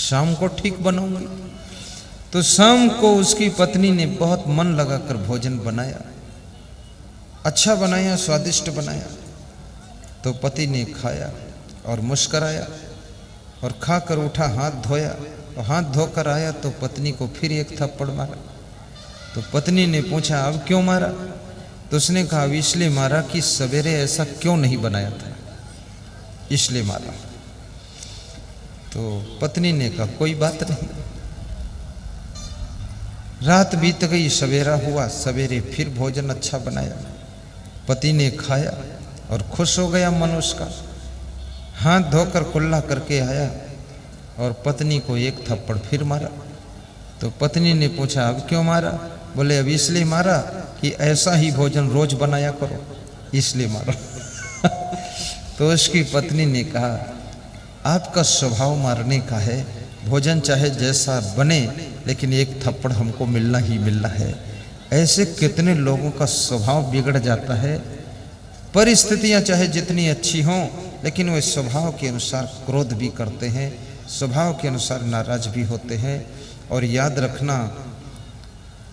शाम को ठीक बनाऊंगी। तो शाम को उसकी पत्नी ने बहुत मन लगाकर भोजन बनाया, अच्छा बनाया, स्वादिष्ट बनाया। तो पति ने खाया और मुस्कराया और खाकर उठा, हाथ धोया और हाथ धोकर आया तो पत्नी को फिर एक थप्पड़ मारा। तो पत्नी ने पूछा, अब क्यों मारा? तो उसने कहा, इसलिए मारा कि सवेरे ऐसा क्यों नहीं बनाया था, इसलिए मारा। तो पत्नी ने कहा, कोई बात नहीं। रात बीत गई, सवेरा हुआ, सवेरे फिर भोजन अच्छा बनाया। पति ने खाया और खुश हो गया मन उसका, हाथ धोकर कुल्ला करके आया और पत्नी को एक थप्पड़ फिर मारा। तो पत्नी ने पूछा, अब क्यों मारा? बोले, अब इसलिए मारा कि ऐसा ही भोजन रोज बनाया करो, इसलिए मारा। तो उसकी पत्नी ने कहा, आपका स्वभाव मारने का है, भोजन चाहे जैसा बने लेकिन एक थप्पड़ हमको मिलना ही मिलना है। ऐसे कितने लोगों का स्वभाव बिगड़ जाता है। परिस्थितियां चाहे जितनी अच्छी हों लेकिन वे स्वभाव के अनुसार क्रोध भी करते हैं, स्वभाव के अनुसार नाराज भी होते हैं। और याद रखना,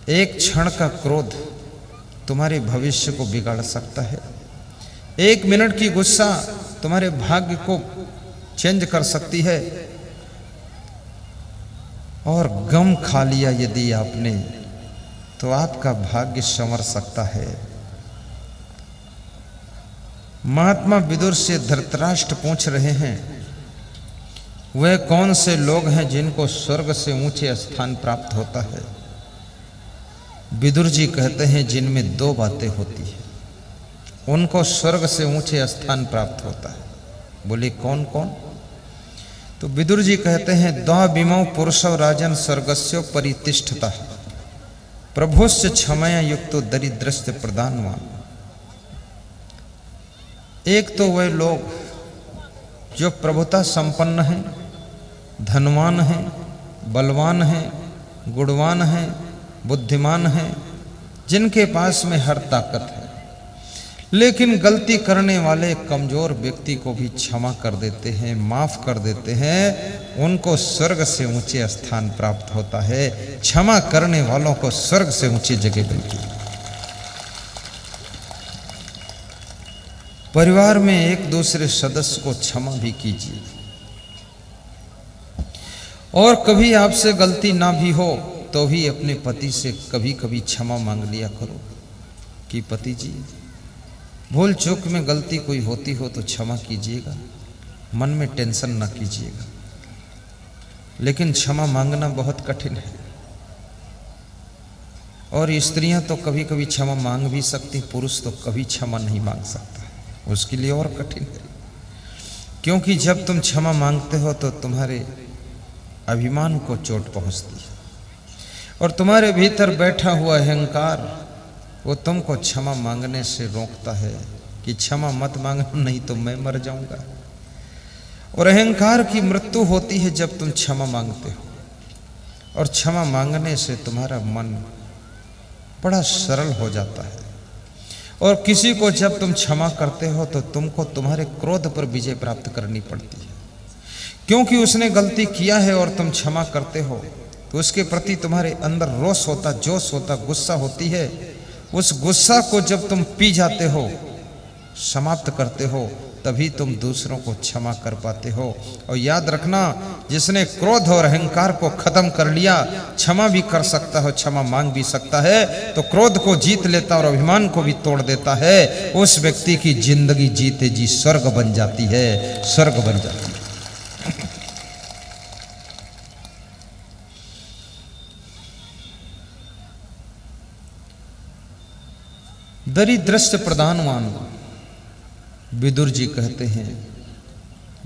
एक क्षण का क्रोध तुम्हारे भविष्य को बिगाड़ सकता है। एक मिनट की गुस्सा तुम्हारे भाग्य को चेंज कर सकती है। और गम खा लिया यदि आपने तो आपका भाग्य संवर सकता है। महात्मा विदुर से धृतराष्ट्र पूछ रहे हैं, वे कौन से लोग हैं जिनको स्वर्ग से ऊंचे स्थान प्राप्त होता है? विदुर जी कहते हैं, जिनमें दो बातें होती है उनको स्वर्ग से ऊंचे स्थान प्राप्त होता है। बोले, कौन कौन? तो विदुर जी कहते हैं, द्वाविमौ पुरुषौ राजन स्वर्गस्यो परितिष्ठतः प्रभुस्य क्षमया युक्तो दरिद्रस्य प्रदानवान। एक तो वे लोग जो प्रभुता संपन्न हैं, धनवान हैं, बलवान हैं, गुणवान हैं, बुद्धिमान हैं, जिनके पास में हर ताकत है, लेकिन गलती करने वाले कमजोर व्यक्ति को भी क्षमा कर देते हैं, माफ कर देते हैं, उनको स्वर्ग से ऊंचे स्थान प्राप्त होता है। क्षमा करने वालों को स्वर्ग से ऊंची जगह मिलती है। परिवार में एक दूसरे सदस्य को क्षमा भी कीजिए। और कभी आपसे गलती ना भी हो तो भी अपने पति से कभी कभी क्षमा मांग लिया करो कि पति जी, भूल चूक में गलती कोई होती हो तो क्षमा कीजिएगा, मन में टेंशन ना कीजिएगा। लेकिन क्षमा मांगना बहुत कठिन है। और स्त्रियां तो कभी कभी क्षमा मांग भी सकती, पुरुष तो कभी क्षमा नहीं मांग सकता, उसके लिए और कठिन है। क्योंकि जब तुम क्षमा मांगते हो तो तुम्हारे अभिमान को चोट पहुंचती है और तुम्हारे भीतर बैठा हुआ अहंकार वो तुमको क्षमा मांगने से रोकता है कि क्षमा मत मांगना, नहीं तो मैं मर जाऊंगा। और अहंकार की मृत्यु होती है जब तुम क्षमा मांगते हो। और क्षमा मांगने से तुम्हारा मन बड़ा सरल हो जाता है। और किसी को जब तुम क्षमा करते हो तो तुमको तुम्हारे क्रोध पर विजय प्राप्त करनी पड़ती है, क्योंकि उसने गलती किया है और तुम क्षमा करते हो तो उसके प्रति तुम्हारे अंदर रोष होता, जोश होता, गुस्सा होती है। उस गुस्सा को जब तुम पी जाते हो, समाप्त करते हो, तभी तुम दूसरों को क्षमा कर पाते हो। और याद रखना, जिसने क्रोध और अहंकार को खत्म कर लिया, क्षमा भी कर सकता है, क्षमा मांग भी सकता है, तो क्रोध को जीत लेता और अभिमान को भी तोड़ देता है। उस व्यक्ति की जिंदगी जीते जी स्वर्ग बन जाती है, स्वर्ग बन जाती है। दरिद्रस्य प्रदानवान, विदुर जी कहते हैं,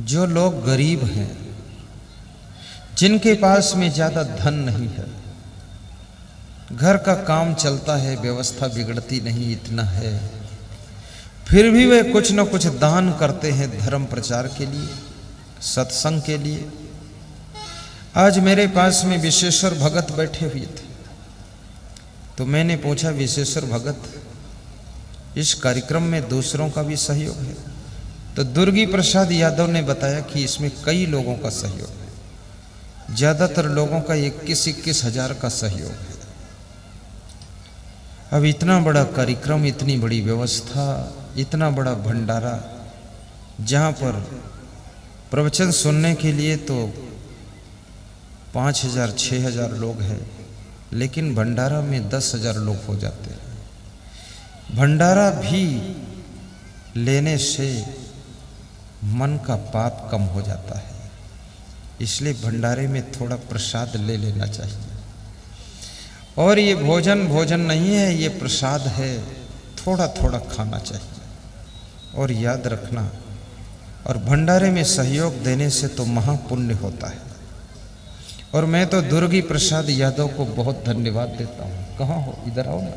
जो लोग गरीब हैं, जिनके पास में ज्यादा धन नहीं है, घर का काम चलता है, व्यवस्था बिगड़ती नहीं, इतना है, फिर भी वे कुछ न कुछ दान करते हैं धर्म प्रचार के लिए, सत्संग के लिए। आज मेरे पास में विश्वेश्वर भगत बैठे हुए थे, तो मैंने पूछा, विश्वेश्वर भगत, इस कार्यक्रम में दूसरों का भी सहयोग है? तो दुर्गी प्रसाद यादव ने बताया कि इसमें कई लोगों का सहयोग है। ज्यादातर लोगों का 21-21 हजार का सहयोग है। अब इतना बड़ा कार्यक्रम, इतनी बड़ी व्यवस्था, इतना बड़ा भंडारा, जहाँ पर प्रवचन सुनने के लिए तो 5,000-6,000 लोग हैं, लेकिन भंडारा में 10,000 लोग हो जाते हैं। भंडारा भी लेने से मन का पाप कम हो जाता है, इसलिए भंडारे में थोड़ा प्रसाद ले लेना चाहिए। और ये भोजन नहीं है, ये प्रसाद है, थोड़ा थोड़ा खाना चाहिए। और याद रखना, और भंडारे में सहयोग देने से तो महापुण्य होता है। और मैं तो दुर्गी प्रसाद यादव को बहुत धन्यवाद देता हूँ। कहाँ हो? इधर आओ ना।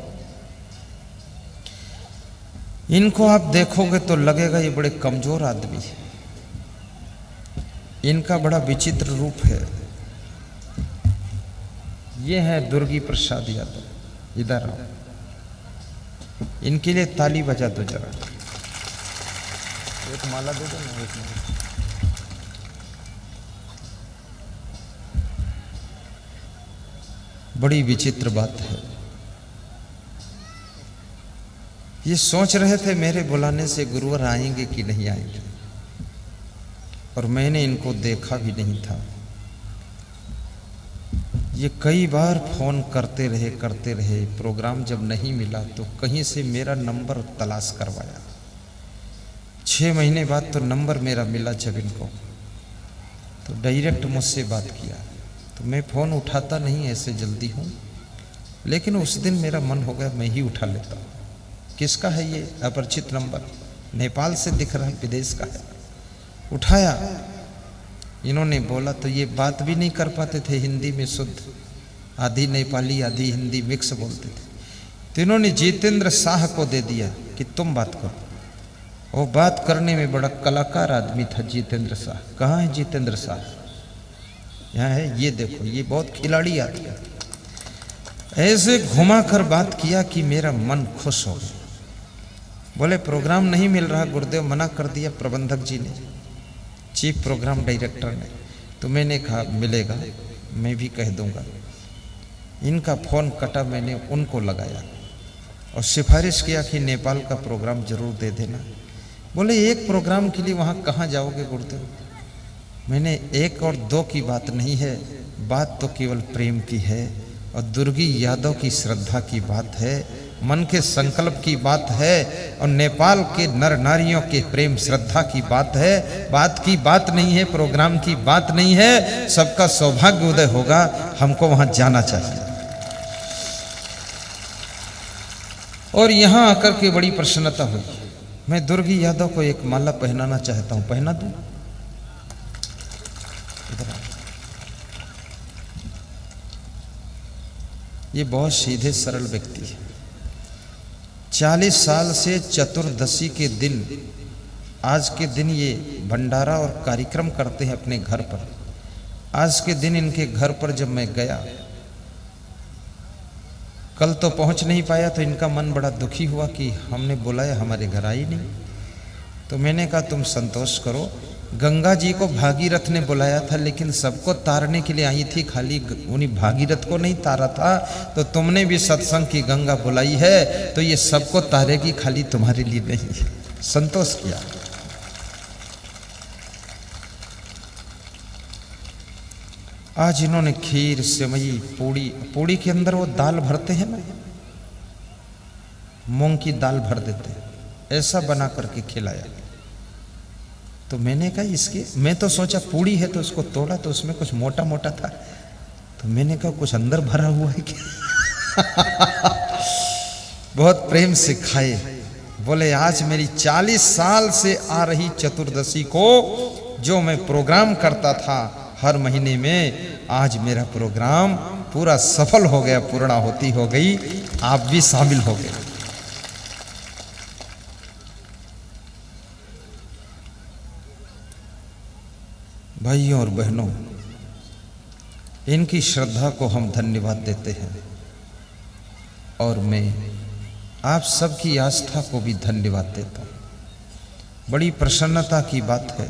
इनको आप देखोगे तो लगेगा ये बड़े कमजोर आदमी है, इनका बड़ा विचित्र रूप है। ये है दुर्गी प्रसाद यादव, इधर आओ। इनके लिए ताली बजा दो जरा। एक माला दे दो ना, एक मिनट। बड़ी विचित्र बात है। ये सोच रहे थे मेरे बुलाने से गुरुवर आएंगे कि नहीं आएंगे, और मैंने इनको देखा भी नहीं था। ये कई बार फोन करते रहे, प्रोग्राम जब नहीं मिला तो कहीं से मेरा नंबर तलाश करवाया। 6 महीने बाद तो नंबर मेरा मिला जब इनको, तो डायरेक्ट मुझसे बात किया। तो मैं फ़ोन उठाता नहीं ऐसे जल्दी हूँ, लेकिन उस दिन मेरा मन हो गया मैं ही उठा लेता हूँ। किसका है ये? अपरिचित नंबर, नेपाल से दिख रहा है, विदेश का है। उठाया, इन्होंने बोला तो ये बात भी नहीं कर पाते थे हिंदी में शुद्ध, आधी नेपाली आधी हिंदी मिक्स बोलते थे। तो इन्होंने जितेंद्र शाह को दे दिया कि तुम बात करो। वो बात करने में बड़ा कलाकार आदमी था जितेंद्र शाह। कहाँ है जितेंद्र शाह? यहाँ है, ये देखो, ये बहुत खिलाड़ी आदमी है। ऐसे घुमा कर बात किया कि मेरा मन खुश हो गया। बोले प्रोग्राम नहीं मिल रहा, गुरुदेव मना कर दिया प्रबंधक जी ने, चीफ प्रोग्राम डायरेक्टर ने। तो मैंने कहा मिलेगा, मैं भी कह दूंगा। इनका फ़ोन कटा, मैंने उनको लगाया और सिफारिश किया कि नेपाल का प्रोग्राम जरूर दे देना। बोले एक प्रोग्राम के लिए वहाँ कहाँ जाओगे गुरुदेव? मैंने 1 और 2 की बात नहीं है, बात तो केवल प्रेम की है, और दुर्गी यादव की श्रद्धा की बात है, मन के संकल्प की बात है, और नेपाल के नर नारियों के प्रेम श्रद्धा की बात है। बात की बात नहीं है, प्रोग्राम की बात नहीं है। सबका सौभाग्य उदय होगा, हमको वहां जाना चाहिए। और यहां आकर के बड़ी प्रसन्नता हुई। मैं दुर्गी यादव को एक माला पहनाना चाहता हूं, पहना दूं? ये बहुत सीधे सरल व्यक्ति है। 40 साल से चतुर्दशी के दिन, आज के दिन ये भंडारा और कार्यक्रम करते हैं अपने घर पर। आज के दिन इनके घर पर जब मैं गया, कल तो पहुंच नहीं पाया, तो इनका मन बड़ा दुखी हुआ कि हमने बुलाया, हमारे घर आई नहीं। तो मैंने कहा तुम संतोष करो, गंगा जी को भागीरथ ने बुलाया था, लेकिन सबको तारने के लिए आई थी, खाली उन्हीं भागीरथ को नहीं तारा था। तो तुमने भी सत्संग की गंगा बुलाई है, तो ये सबको तारेगी, खाली तुम्हारे लिए नहीं। संतोष किया। आज इन्होंने खीर, सेवई, पूड़ी के अंदर वो दाल भरते हैं ना, मूंग की दाल भर देते हैं, ऐसा बना करके खिलाया। तो मैंने कहा इसके, मैं तो सोचा पूड़ी है, तो उसको तोड़ा तो उसमें कुछ मोटा मोटा था। तो मैंने कहा कुछ अंदर भरा हुआ है क्या? बहुत प्रेम से खाए। बोले आज मेरी 40 साल से आ रही चतुर्दशी को जो मैं प्रोग्राम करता था हर महीने में, आज मेरा प्रोग्राम पूरा सफल हो गया, पूर्णाहुति हो गई, आप भी शामिल हो गए। भाइयों और बहनों, इनकी श्रद्धा को हम धन्यवाद देते हैं, और मैं आप सबकी आस्था को भी धन्यवाद देता हूँ। बड़ी प्रसन्नता की बात है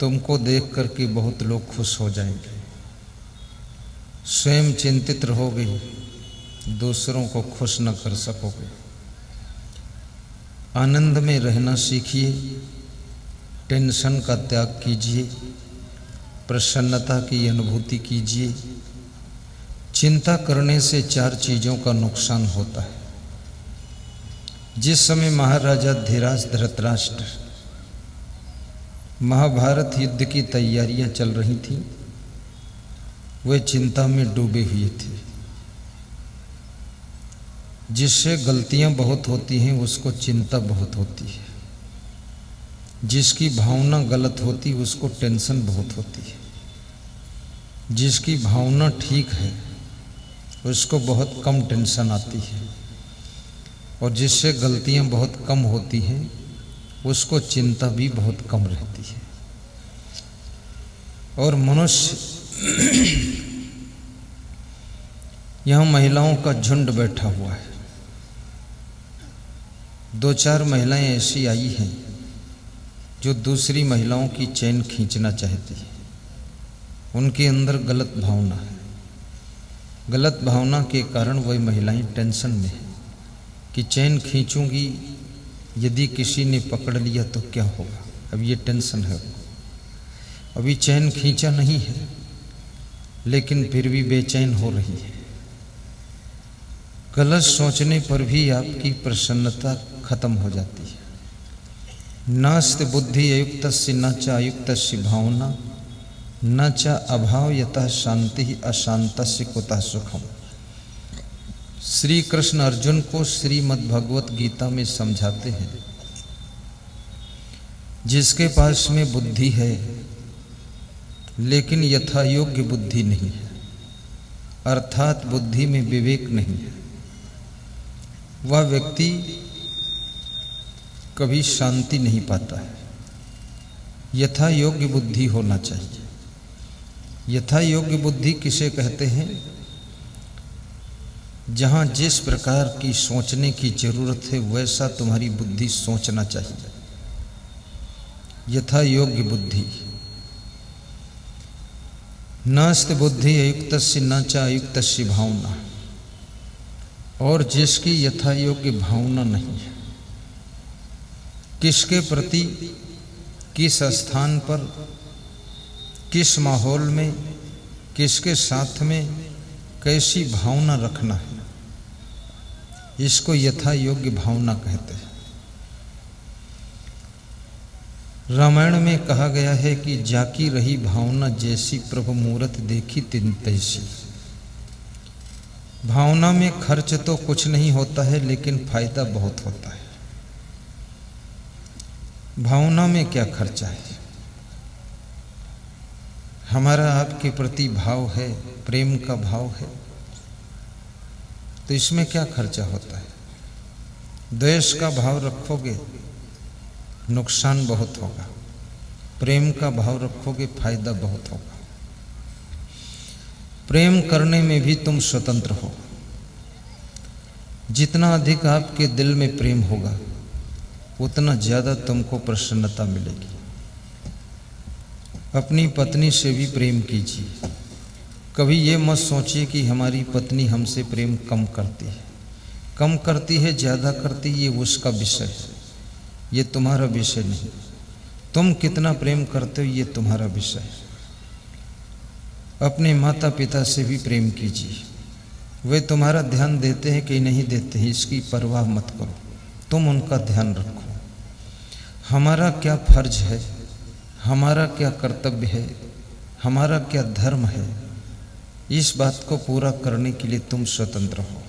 तुमको देख करके बहुत लोग खुश हो जाएंगे। स्वयं चिंतित रहोगे, दूसरों को खुश न कर सकोगे। आनंद में रहना सीखिए, टेंशन का त्याग कीजिए, प्रसन्नता की अनुभूति कीजिए। चिंता करने से 4 चीज़ों का नुकसान होता है। जिस समय महाराजा धीराज धृतराष्ट्र महाभारत युद्ध की तैयारियां चल रही थीं, वे चिंता में डूबे हुए थे। जिससे गलतियां बहुत होती हैं उसको चिंता बहुत होती है। जिसकी भावना गलत होती है उसको टेंशन बहुत होती है। जिसकी भावना ठीक है उसको बहुत कम टेंशन आती है। और जिससे गलतियां बहुत कम होती हैं उसको चिंता भी बहुत कम रहती है। और मनुष्य यहाँ महिलाओं का झुंड बैठा हुआ है। 2-4 महिलाएं ऐसी आई हैं जो दूसरी महिलाओं की चैन खींचना चाहती है। उनके अंदर गलत भावना है। गलत भावना के कारण वही महिलाएं टेंशन में हैं कि चैन खींचूंगी, यदि किसी ने पकड़ लिया तो क्या होगा। अब ये टेंशन है। अभी चैन खींचा नहीं है लेकिन फिर भी बेचैन हो रही है। गलत सोचने पर भी आपकी प्रसन्नता खत्म हो जाती है। नास्त बुद्धि अयुक्तस्य न च अयुक्तस्य भावना न च अभाव यतः शांति अशांतस्य कुतः सुखम। श्री कृष्ण अर्जुन को श्रीमद् भगवत गीता में समझाते हैं, जिसके पास में बुद्धि है लेकिन यथा योग्य बुद्धि नहीं है, अर्थात बुद्धि में विवेक नहीं है, वह व्यक्ति कभी शांति नहीं पाता है। यथा योग्य बुद्धि होना चाहिए। यथा योग्य बुद्धि किसे कहते हैं? जहाँ जिस प्रकार की सोचने की जरूरत है वैसा तुम्हारी बुद्धि सोचना चाहिए। यथा योग्य बुद्धि। नास्त बुद्धि अयुक्तस्य न च अयुक्तस्य भावना। और जिसकी यथा योग्य भावना नहीं है, किसके प्रति, किस स्थान पर, किस माहौल में, किसके साथ में कैसी भावना रखना है, इसको यथा योग्य भावना कहते हैं। रामायण में कहा गया है कि जाकी रही भावना जैसी प्रभु मूरत देखी तिन तैसी। भावना में खर्च तो कुछ नहीं होता है लेकिन फायदा बहुत होता है। भावना में क्या खर्चा है? हमारा आपके प्रति भाव है, प्रेम का भाव है, तो इसमें क्या खर्चा होता है? द्वेष का भाव रखोगे नुकसान बहुत होगा, प्रेम का भाव रखोगे फायदा बहुत होगा। प्रेम करने में भी तुम स्वतंत्र हो। जितना अधिक आपके दिल में प्रेम होगा उतना ज़्यादा तुमको प्रसन्नता मिलेगी। अपनी पत्नी से भी प्रेम कीजिए। कभी ये मत सोचिए कि हमारी पत्नी हमसे प्रेम कम करती है। कम करती है, ज़्यादा करती है, ये उसका विषय है, ये तुम्हारा विषय नहीं। तुम कितना प्रेम करते हो ये तुम्हारा विषय है। अपने माता पिता से भी प्रेम कीजिए। वे तुम्हारा ध्यान देते हैं कि नहीं देते हैं, इसकी परवाह मत करो, तुम उनका ध्यान रखो। हमारा क्या फर्ज है, हमारा क्या कर्तव्य है, हमारा क्या धर्म है, इस बात को पूरा करने के लिए तुम स्वतंत्र हो।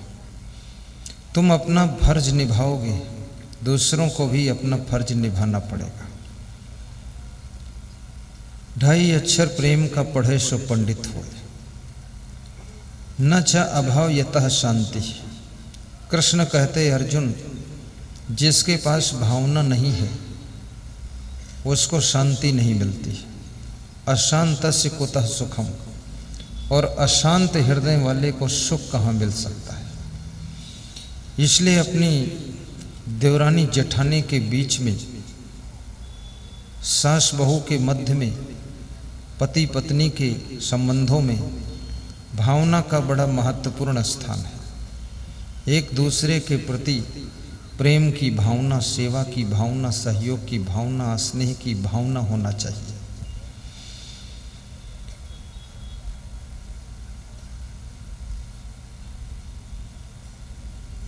तुम अपना फर्ज निभाओगे, दूसरों को भी अपना फर्ज निभाना पड़ेगा। 2.5 अक्षर प्रेम का पढ़े सो पंडित हो। न च अभाव यतः शांति। कृष्ण कहते अर्जुन, जिसके पास भावना नहीं है उसको शांति नहीं मिलती। अशांतस्य कुतः सुखम। और अशांत हृदय वाले को सुख कहाँ मिल सकता है? इसलिए अपनी देवरानी जेठानी के बीच में सास बहू के मध्य में, पति पत्नी के संबंधों में भावना का बड़ा महत्वपूर्ण स्थान है। एक दूसरे के प्रति प्रेम की भावना, सेवा की भावना, सहयोग की भावना, स्नेह की भावना होना चाहिए।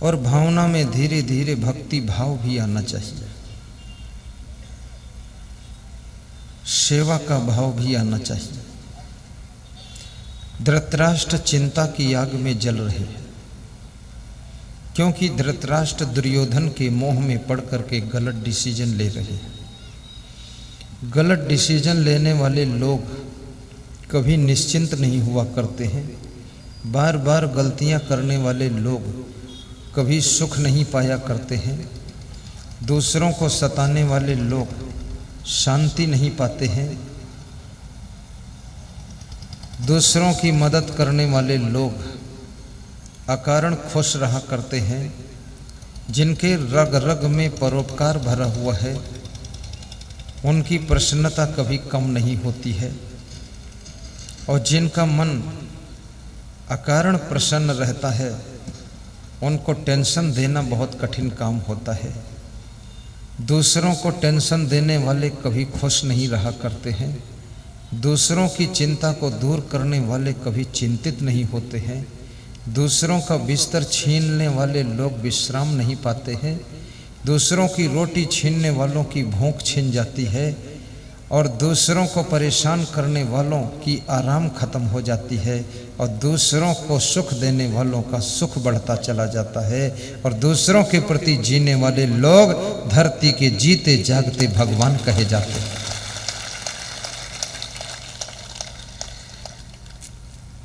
और भावना में धीरे धीरे भक्ति भाव भी आना चाहिए, सेवा का भाव भी आना चाहिए। धृतराष्ट्र चिंता की आग में जल रहे हैं, क्योंकि धृतराष्ट्र दुर्योधन के मोह में पड़ करके गलत डिसीजन ले रहे हैं। गलत डिसीजन लेने वाले लोग कभी निश्चिंत नहीं हुआ करते हैं। बार बार गलतियां करने वाले लोग कभी सुख नहीं पाया करते हैं। दूसरों को सताने वाले लोग शांति नहीं पाते हैं। दूसरों की मदद करने वाले लोग अकारण खुश रहा करते हैं। जिनके रग रग में परोपकार भरा हुआ है, उनकी प्रसन्नता कभी कम नहीं होती है। और जिनका मन अकारण प्रसन्न रहता है, उनको टेंशन देना बहुत कठिन काम होता है। दूसरों को टेंशन देने वाले कभी खुश नहीं रहा करते हैं। दूसरों की चिंता को दूर करने वाले कभी चिंतित नहीं होते हैं। दूसरों का बिस्तर छीनने वाले लोग विश्राम नहीं पाते हैं। दूसरों की रोटी छीनने वालों की भूख छिन जाती है। और दूसरों को परेशान करने वालों की आराम खत्म हो जाती है। और दूसरों को सुख देने वालों का सुख बढ़ता चला जाता है। और दूसरों के प्रति जीने वाले लोग धरती के जीते जागते भगवान कहे जाते हैं।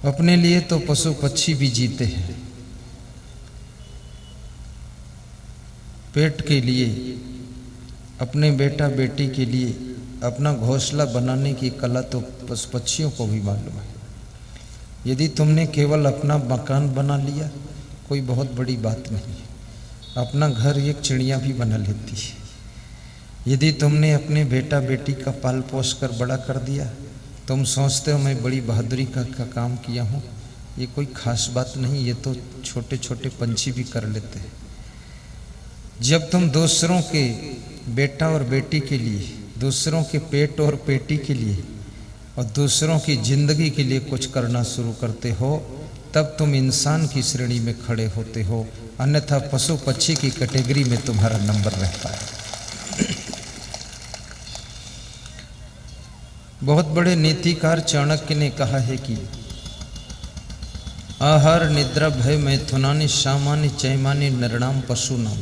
अपने लिए तो पशु पक्षी भी जीते हैं, पेट के लिए, अपने बेटा बेटी के लिए अपना घोंसला बनाने की कला तो पशु पक्षियों को भी मालूम है। यदि तुमने केवल अपना मकान बना लिया, कोई बहुत बड़ी बात नहीं है। अपना घर एक चिड़िया भी बना लेती है। यदि तुमने अपने बेटा बेटी का पाल पोस कर बड़ा कर दिया, तुम सोचते हो मैं बड़ी बहादुरी का काम किया हूँ। ये कोई खास बात नहीं, ये तो छोटे छोटे पंछी भी कर लेते हैं। जब तुम दूसरों के बेटा और बेटी के लिए, दूसरों के पेट और पेटी के लिए और दूसरों की जिंदगी के लिए कुछ करना शुरू करते हो, तब तुम इंसान की श्रेणी में खड़े होते हो। अन्यथा पशु पक्षी की कैटेगरी में तुम्हारा नंबर रहता है। बहुत बड़े नीतिकार चाणक्य ने कहा है कि आहार निद्रा भय मैथुनानि सामान्य चैमानि नरणाम पशुनाम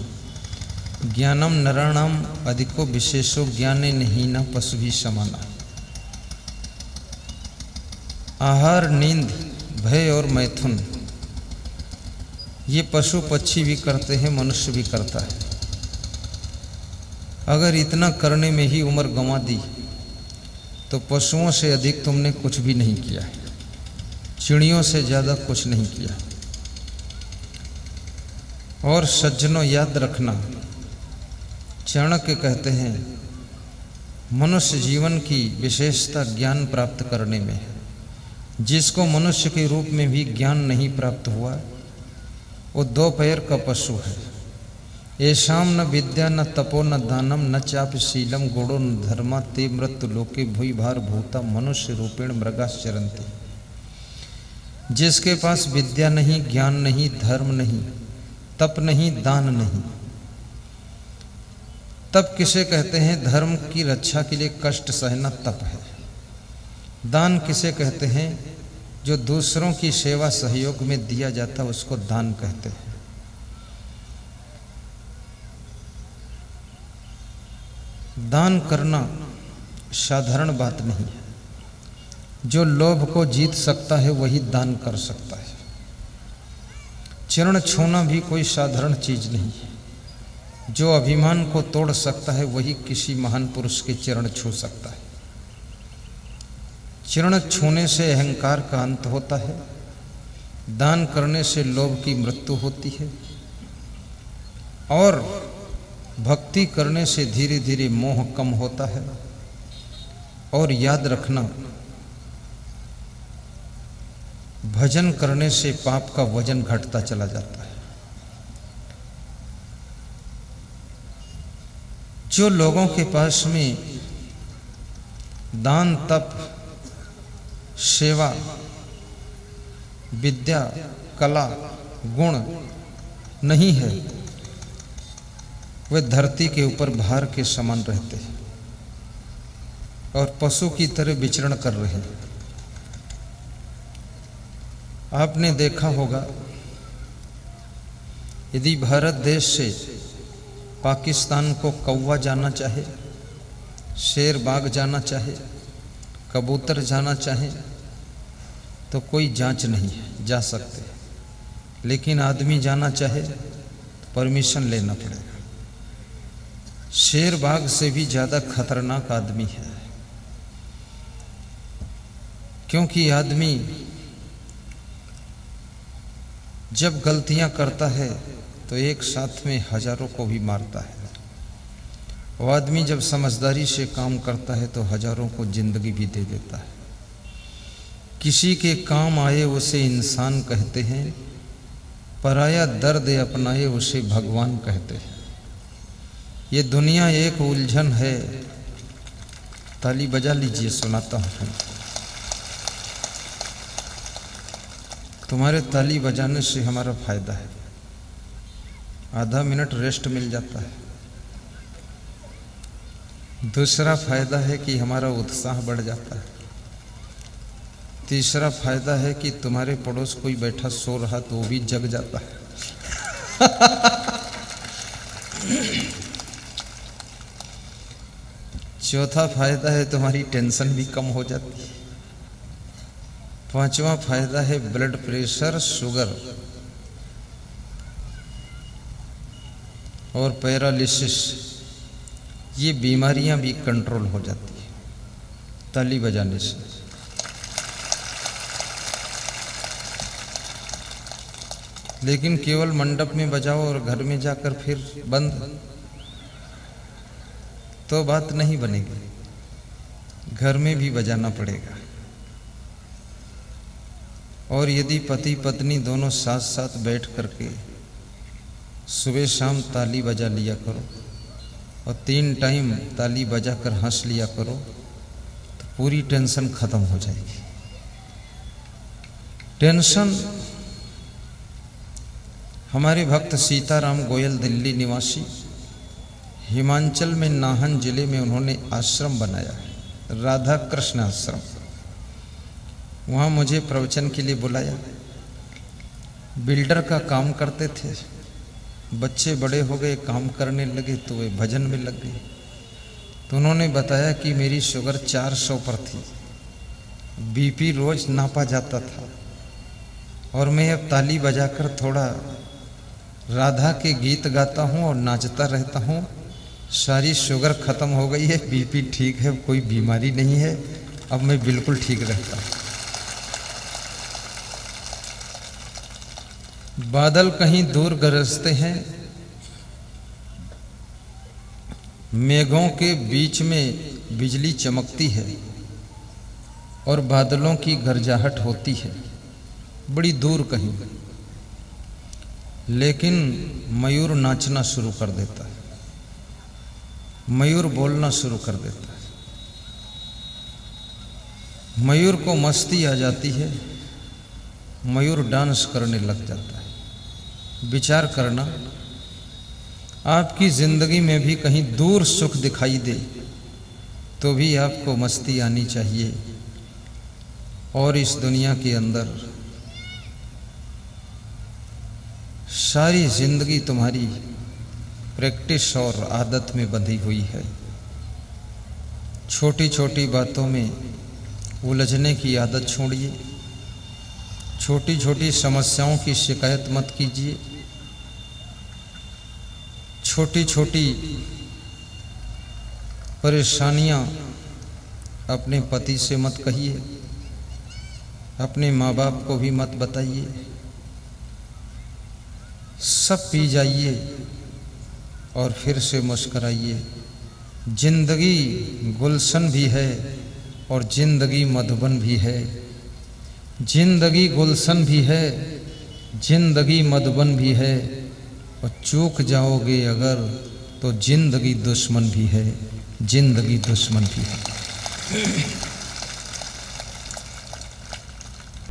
ज्ञानम नराणाम अधिको विशेषो ज्ञाने हीना पशु भी समाना। आहार, नींद, भय और मैथुन ये पशु पक्षी भी करते हैं, मनुष्य भी करता है। अगर इतना करने में ही उम्र गंवा दी तो पशुओं से अधिक तुमने कुछ भी नहीं किया, चिड़ियों से ज़्यादा कुछ नहीं किया। और सज्जनों याद रखना, चाणक्य कहते हैं मनुष्य जीवन की विशेषता ज्ञान प्राप्त करने में है। जिसको मनुष्य के रूप में भी ज्ञान नहीं प्राप्त हुआ, वो दो पैर का पशु है। येषाम न विद्या न तपो न दानम न चाप शीलम गुणो न धर्मा ते मृत्यु लोके भूई भार भूता मनुष्य रूपेण मृगाश्चरन्ति। जिसके पास विद्या नहीं, ज्ञान नहीं, धर्म नहीं, तप नहीं, दान नहीं, तप किसे कहते हैं? धर्म की रक्षा के लिए कष्ट सहना तप है। दान किसे कहते हैं? जो दूसरों की सेवा सहयोग में दिया जाता है उसको दान कहते हैं। दान करना साधारण बात नहीं है। जो लोभ को जीत सकता है वही दान कर सकता है। चरण छूना भी कोई साधारण चीज नहीं है। जो अभिमान को तोड़ सकता है वही किसी महान पुरुष के चरण छू सकता है। चरण छूने से अहंकार का अंत होता है। दान करने से लोभ की मृत्यु होती है। और भक्ति करने से धीरे धीरे मोह कम होता है। और याद रखना, भजन करने से पाप का वजन घटता चला जाता है। जो लोगों के पास में दान, तप, सेवा, विद्या, कला, गुण नहीं है, वे धरती के ऊपर भार के समान रहते हैं और पशु की तरह विचरण कर रहे हैं। आपने देखा होगा, यदि भारत देश से पाकिस्तान को कौवा जाना चाहे, शेर बाघ जाना चाहे, कबूतर जाना चाहे, तो कोई जांच नहीं है, जा सकते। लेकिन आदमी जाना चाहे तो परमिशन लेना पड़ेगा। शेर बाघ से भी ज़्यादा खतरनाक आदमी है, क्योंकि आदमी जब गलतियां करता है तो एक साथ में हजारों को भी मारता है। वो आदमी जब समझदारी से काम करता है तो हजारों को जिंदगी भी दे देता है। किसी के काम आए उसे इंसान कहते हैं, पराया दर्द अपनाए उसे भगवान कहते हैं। ये दुनिया एक उलझन है। ताली बजा लीजिए, सुनाता हूँ। तुम्हारे ताली बजाने से हमारा फायदा है, आधा मिनट रेस्ट मिल जाता है। दूसरा फायदा है कि हमारा उत्साह बढ़ जाता है। तीसरा फायदा है कि तुम्हारे पड़ोस कोई बैठा सो रहा तो वो भी जग जाता है। चौथा फायदा है तुम्हारी टेंशन भी कम हो जाती है। पांचवा फायदा है ब्लड प्रेशर, शुगर और पैरालिसिस, ये बीमारियां भी कंट्रोल हो जाती है ताली बजाने से। लेकिन केवल मंडप में बजाओ और घर में जाकर फिर बंद, तो बात नहीं बनेगी। घर में भी बजाना पड़ेगा। और यदि पति पत्नी दोनों साथ साथ बैठ करके सुबह शाम ताली बजा लिया करो और 3 टाइम ताली बजा कर हंस लिया करो, तो पूरी टेंशन खत्म हो जाएगी। टेंशन हमारे भक्त सीताराम गोयल, दिल्ली निवासी, हिमाचल में नाहन जिले में उन्होंने आश्रम बनाया है, राधा कृष्ण आश्रम। वहाँ मुझे प्रवचन के लिए बुलाया। बिल्डर का काम करते थे, बच्चे बड़े हो गए, काम करने लगे तो वे भजन में लग गए। तो उन्होंने बताया कि मेरी शुगर 400 पर थी, बीपी रोज नापा जाता था, और मैं अब ताली बजाकर थोड़ा राधा के गीत गाता हूँ और नाचता रहता हूँ, सारी शुगर खत्म हो गई है, बीपी ठीक है, कोई बीमारी नहीं है, अब मैं बिल्कुल ठीक रहता हूँ। बादल कहीं दूर गरजते हैं, मेघों के बीच में बिजली चमकती है और बादलों की गरजाहट होती है बड़ी दूर कहीं, लेकिन मयूर नाचना शुरू कर देता है, मयूर बोलना शुरू कर देता है। मयूर को मस्ती आ जाती है, मयूर डांस करने लग जाता है। विचार करना, आपकी जिंदगी में भी कहीं दूर सुख दिखाई दे तो भी आपको मस्ती आनी चाहिए, और इस दुनिया के अंदर सारी जिंदगी तुम्हारी प्रैक्टिस और आदत में बंधी हुई है। छोटी छोटी बातों में उलझने की आदत छोड़िए, छोटी छोटी समस्याओं की शिकायत मत कीजिए, छोटी छोटी परेशानियां अपने पति से मत कहिए, अपने माँ बाप को भी मत बताइए, सब पी जाइए और फिर से मुस्कराइए। जिंदगी गुलशन भी है और जिंदगी मधुबन भी है, जिंदगी गुलशन भी है, जिंदगी मधुबन भी है, और चूक जाओगे अगर तो जिंदगी दुश्मन भी है, जिंदगी दुश्मन भी है।